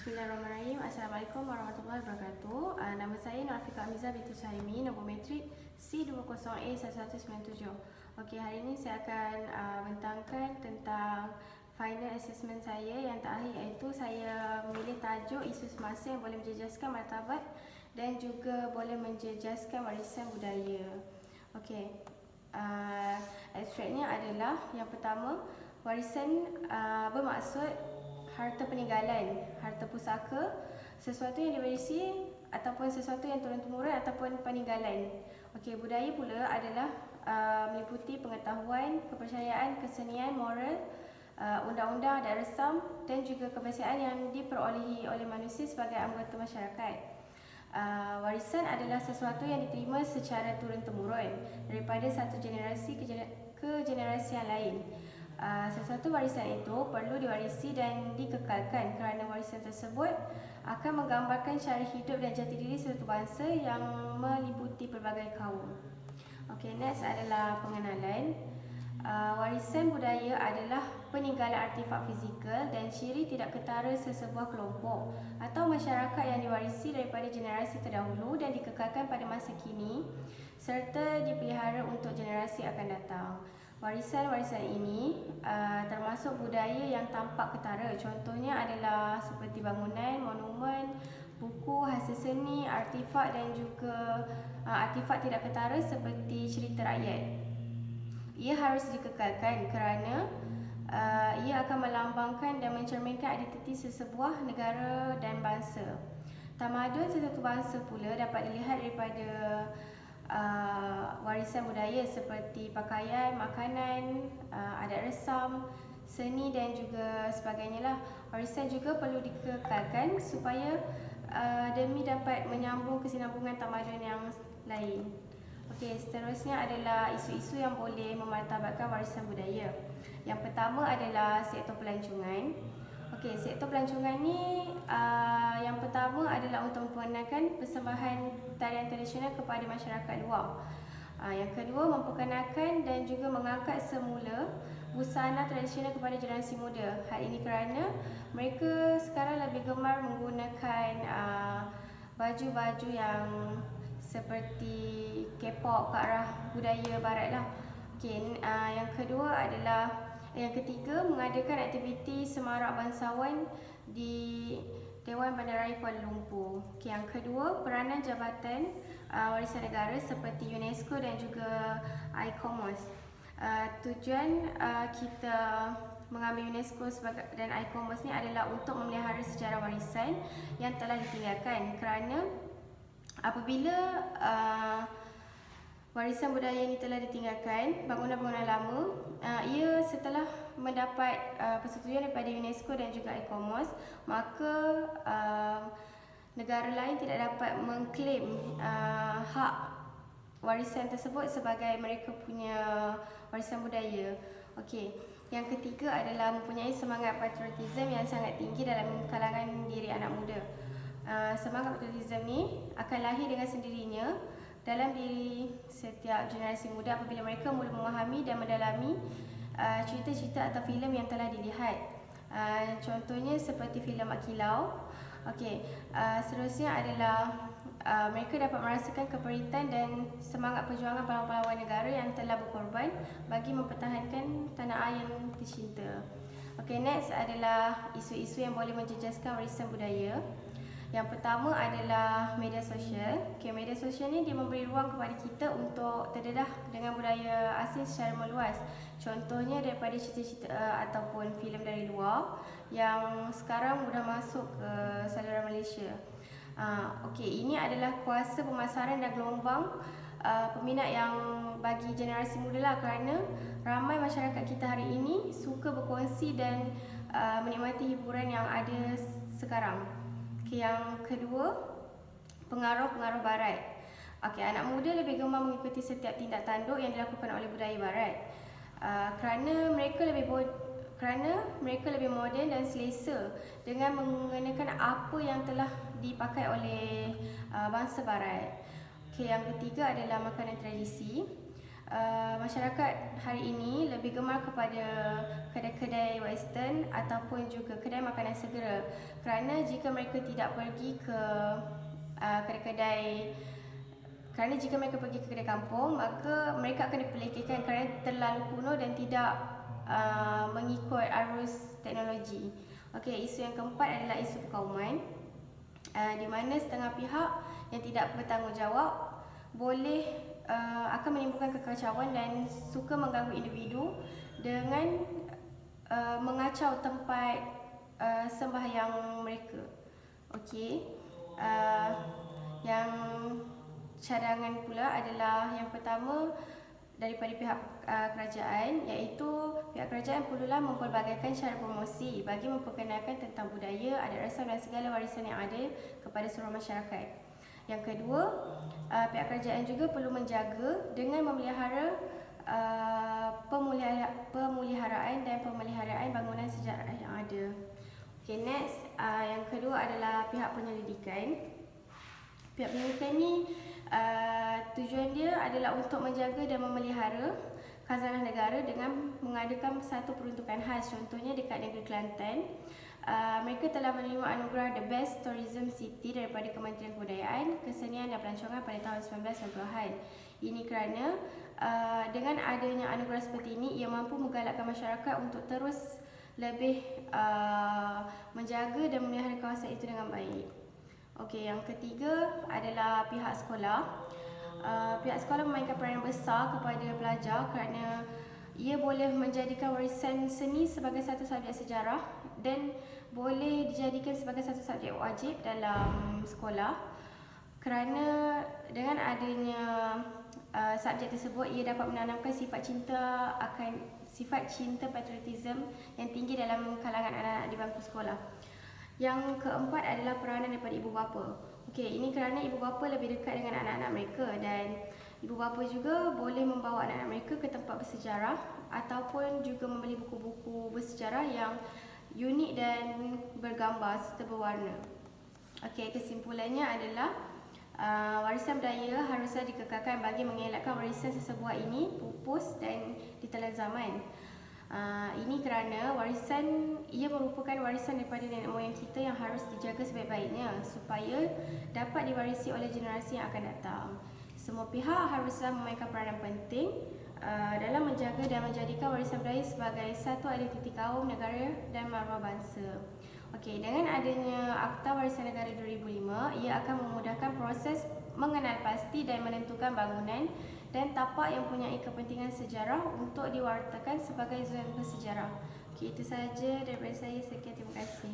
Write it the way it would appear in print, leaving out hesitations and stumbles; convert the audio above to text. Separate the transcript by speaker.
Speaker 1: Bismillahirrahmanirrahim. Assalamualaikum warahmatullahi wabarakatuh. Nama saya Nur Afiqah Amiza binti Syahimi, nombor matrik C20A1197. Okey, hari ini saya akan bentangkan tentang final assessment saya yang terakhir, iaitu saya memilih tajuk isu semasa yang boleh menjejaskan martabat dan juga boleh menjejaskan warisan budaya. Okey, abstraknya adalah yang pertama, warisan bermaksud harta peninggalan, harta pusaka, sesuatu yang diwarisi ataupun sesuatu yang turun-temurun ataupun peninggalan. Okey, budaya pula adalah meliputi pengetahuan, kepercayaan, kesenian, moral, undang-undang, adat resam dan juga kebiasaan yang diperolehi oleh manusia sebagai anggota masyarakat. Warisan adalah sesuatu yang diterima secara turun-temurun daripada satu generasi ke generasi yang lain. Sesuatu warisan itu perlu diwarisi dan dikekalkan kerana warisan tersebut akan menggambarkan cara hidup dan jati diri suatu bangsa yang meliputi pelbagai kaum. Okey, next adalah pengenalan. Warisan budaya adalah peninggalan artifak fizikal dan ciri tidak ketara sesebuah kelompok atau masyarakat yang diwarisi daripada generasi terdahulu dan dikekalkan pada masa kini serta dipelihara untuk generasi akan datang. Warisan-warisan ini termasuk budaya yang tampak ketara. Contohnya adalah seperti bangunan, monumen, buku, hasil seni, artifak dan juga artifak tidak ketara seperti cerita rakyat. Ia harus dikekalkan kerana ia akan melambangkan dan mencerminkan identiti sesebuah negara dan bangsa. Tamadun sesuatu bangsa pula dapat dilihat daripada warisan budaya seperti pakaian, makanan, adat resam, seni dan juga sebagainya lah. Warisan juga perlu dikekalkan supaya demi dapat menyambung kesinambungan tamadun yang lain. Okey, seterusnya adalah isu-isu yang boleh memartabatkan warisan budaya. Yang pertama adalah sektor pelancongan. Okey, sektor pelancongan ni yang pertama adalah untuk memperkenalkan persembahan tarian tradisional kepada masyarakat luar. Yang kedua, memperkenalkan dan juga mengangkat semula busana tradisional kepada generasi muda. Hal ini kerana mereka sekarang lebih gemar menggunakan baju-baju yang seperti K-pop ke arah budaya barat lah. Okey, yang ketiga, mengadakan aktiviti semarak bangsawan di Dewan Bandaraya Kuala Lumpur. Okay, yang kedua, peranan jabatan warisan negara seperti UNESCO dan juga ICOMOS. Tujuan kita mengambil UNESCO dan ICOMOS ni adalah untuk memelihara sejarah warisan yang telah ditinggalkan, kerana apabila warisan budaya ini telah ditinggalkan, bangunan-bangunan lama, ia setelah mendapat persetujuan daripada UNESCO dan juga ICOMOS, maka negara lain tidak dapat mengklaim hak warisan tersebut sebagai mereka punya warisan budaya. Okey, yang ketiga adalah mempunyai semangat patriotisme yang sangat tinggi dalam kalangan diri anak muda. Semangat patriotisme ni akan lahir dengan sendirinya dalam diri setiap generasi muda apabila mereka mula memahami dan mendalami cerita-cerita atau filem yang telah dilihat. Contohnya seperti filem Mak Kilau. Okey, seterusnya adalah mereka dapat merasakan keperitan dan semangat perjuangan pahlawan-pahlawan negara yang telah berkorban bagi mempertahankan tanah air yang tercinta. Okey, next adalah isu-isu yang boleh menjejaskan warisan budaya. Yang pertama adalah media sosial. Okay, media sosial ni dia memberi ruang kepada kita untuk terdedah dengan budaya asing secara meluas. Contohnya daripada cerita-cerita ataupun filem dari luar yang sekarang mudah masuk ke saluran Malaysia. Okey, ini adalah kuasa pemasaran dan gelombang peminat yang bagi generasi muda lah, kerana ramai masyarakat kita hari ini suka berkongsi dan menikmati hiburan yang ada sekarang. Okay, yang kedua, pengaruh-pengaruh barat. Okay, anak muda lebih gemar mengikuti setiap tindak tanduk yang dilakukan oleh budaya barat kerana mereka lebih moden dan selesa dengan mengenakan apa yang telah dipakai oleh bangsa barat. Okay, yang ketiga adalah makanan tradisi. masyarakat hari ini lebih gemar kepada kedai-kedai western ataupun juga kedai makanan segera, kerana jika mereka tidak pergi ke kedai-kedai kerana jika mereka pergi ke kedai kampung, maka mereka akan dipelekehkan kerana terlalu kuno dan tidak mengikut arus teknologi. Okey, isu yang keempat adalah isu perkauman, di mana setengah pihak yang tidak bertanggungjawab boleh akan menimbulkan kekacauan dan suka mengganggu individu dengan mengacau tempat sembahyang mereka. Okey, yang cadangan pula adalah yang pertama daripada pihak kerajaan, iaitu pihak kerajaan perlulah mempelbagaikan cara promosi bagi memperkenalkan tentang budaya, adat rasam dan segala warisan yang ada kepada seluruh masyarakat. Yang kedua, pihak kerajaan juga perlu menjaga dengan memelihara pemeliharaan dan pemeliharaan bangunan sejarah yang ada. Okay, next, yang kedua adalah pihak penyelidikan. Pihak penyelidikan ni tujuan dia adalah untuk menjaga dan memelihara khazanah negara dengan mengadakan satu peruntukan khas. Contohnya dekat negeri Kelantan, mereka telah menerima anugerah The Best Tourism City daripada Kementerian Kebudayaan, Kesenian dan Pelancongan pada tahun 1990-an. Ini kerana dengan adanya anugerah seperti ini, ia mampu menggalakkan masyarakat untuk terus lebih menjaga dan memelihara kawasan itu dengan baik. Okey, yang ketiga adalah pihak sekolah. Pihak sekolah memainkan peranan besar kepada pelajar kerana ia boleh menjadikan warisan seni sebagai satu subjek sejarah dan boleh dijadikan sebagai satu subjek wajib dalam sekolah, kerana dengan adanya subjek tersebut ia dapat menanamkan sifat cinta patriotism yang tinggi dalam kalangan anak-anak di bangku sekolah. Yang keempat adalah peranan daripada ibu bapa. Okey, ini kerana ibu bapa lebih dekat dengan anak-anak mereka dan ibu bapa juga boleh membawa anak-anak mereka ke tempat bersejarah ataupun juga membeli buku-buku bersejarah yang unik dan bergambar serta berwarna. Okey, kesimpulannya adalah warisan budaya haruslah dikekalkan bagi mengelakkan warisan sesebuah ini pupus dan ditelan zaman. Ini kerana warisan ia merupakan warisan daripada nenek moyang kita yang harus dijaga sebaik-baiknya supaya dapat diwarisi oleh generasi yang akan datang. Semua pihak haruslah memainkan peranan penting dalam menjaga dan menjadikan warisan budaya sebagai satu identiti kaum, negara dan maruah bangsa. Okey, dengan adanya Akta Warisan Negara 2005, ia akan memudahkan proses mengenal pasti dan menentukan bangunan dan tapak yang mempunyai kepentingan sejarah untuk diwartakan sebagai zon bersejarah. Okey, itu sahaja daripada saya. Sekian, terima kasih.